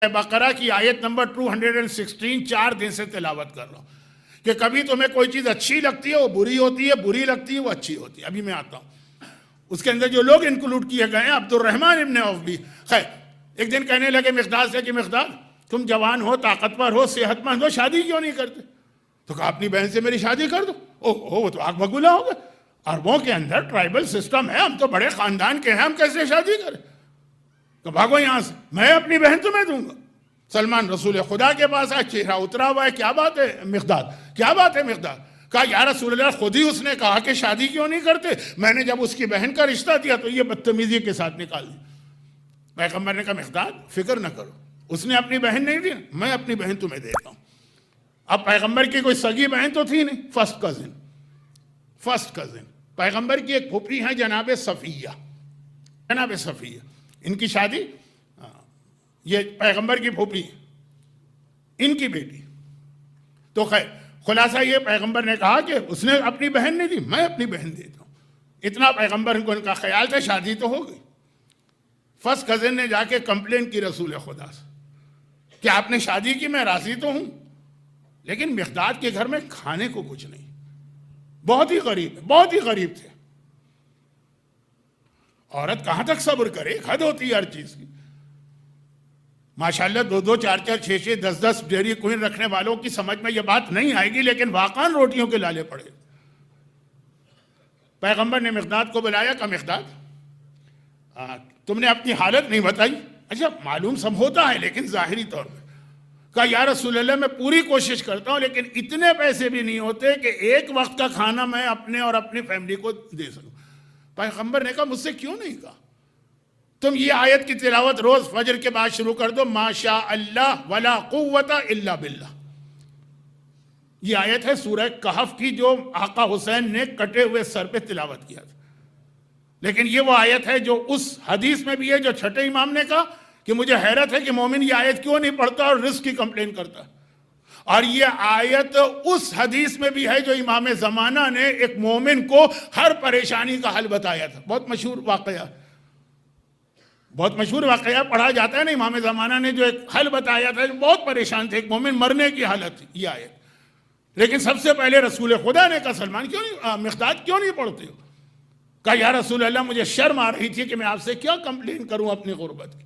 बकरा की आयत नंबर 216 4 दिन से तिलावत कर रहा हूँ कि कभी तुम्हें कोई चीज़ अच्छी लगती है वो बुरी होती है, बुरी लगती है वो अच्छी होती है। अभी मैं आता हूँ, उसके अंदर जो लोग इंक्लूड किए गए हैं, अब्दुर्रहमान इब्न औफ भी। खैर, एक दिन कहने लगे मिक़दाद से कि मिक़दाद, तुम जवान हो, ताकतवर हो, सेहतमंद हो, शादी क्यों नहीं करते? तो कहा अपनी बहन से मेरी शादी कर दो। ओह, वो तो आग बबूला होगा। अरबों के अंदर ट्राइबल सिस्टम है, हम तो बड़े खानदान के हैं, हम कैसे शादी करें? तो भागो यहां से, मैं अपनी बहन तुम्हें दूंगा। सलमान रसूल खुदा के पास आया, चेहरा उतरा हुआ है, क्या बात है मिक़दाद, क्या बात है मिक़दाद? कहा या रसूल अल्लाह, खुद ही उसने कहा कि शादी क्यों नहीं करते, मैंने जब उसकी बहन का रिश्ता दिया तो ये बदतमीजी के साथ निकाल दी। पैगंबर ने कहा मिक़दाद फिक्र न करो, उसने अपनी बहन नहीं दी, मैं अपनी बहन तुम्हें देता हूं। अब पैगंबर की कोई सगी बहन तो थी नहीं, फर्स्ट कजिन पैगंबर की एक फूफी है जनाब सफ़िया, इनकी शादी, ये पैगंबर की फूफी, इनकी बेटी। तो खैर खुलासा ये, पैगंबर ने कहा कि उसने अपनी बहन नहीं दी, मैं अपनी बहन देता हूँ। इतना पैगंबर को उनका ख्याल था, शादी तो हो गई। फर्स्ट कजिन ने जाके कंप्लेन की रसूल खुदा से कि आपने शादी की, मैं राजी तो हूँ, लेकिन मिक़दाद के घर में खाने को कुछ नहीं, बहुत ही गरीब थे। औरत कहां तक सब्र करे, हद होती है हर चीज की। माशाल्लाह 2-2, 4-4, 6-6, 10-10 डेयरी क्वीन रखने वालों की समझ में यह बात नहीं आएगी, लेकिन वाकई रोटियों के लाले पड़े। पैगंबर ने मिक़दाद को बुलाया, कहा मिक़दाद तुमने अपनी हालत नहीं बताई। अच्छा, मालूम सब होता है लेकिन जाहिरी तौर पर। कहा या रसूल अल्लाह, मैं पूरी कोशिश करता हूं, लेकिन इतने पैसे भी नहीं होते कि एक वक्त का खाना मैं अपने और अपनी फैमिली को दे सकूं। पैगंबर ने कहा मुझसे क्यों नहीं कहा? तुम ये आयत की तिलावत रोज फजर के बाद शुरू कर दो, माशा अल्लाह वला कुव्वता इल्ला बिल्लाह। ये आयत है सूरह कहफ की, जो आका हुसैन ने कटे हुए सर पे तिलावत किया था। लेकिन ये वो आयत है जो उस हदीस में भी है जो छठे इमाम ने कहा कि मुझे हैरत है कि मोमिन ये आयत क्यों नहीं पढ़ता और रिस्क की कंप्लेन करता। और ये आयत उस हदीस में भी है जो इमाम ज़माना ने एक मोमिन को हर परेशानी का हल बताया था। बहुत मशहूर वाक़या पढ़ा जाता है ना। इमाम ज़माना ने जो एक हल बताया था, बहुत परेशान थे, एक मोमिन मरने की हालत थी, ये आयत। लेकिन सबसे पहले रसूल खुदा ने कहा सलमान क्यों नहीं, मिक़दाद क्यों नहीं पढ़ते हो? कहा या रसूल अल्लाह, मुझे शर्म आ रही थी कि मैं आपसे क्या कंप्लेन करूं अपनी गुर्बत की।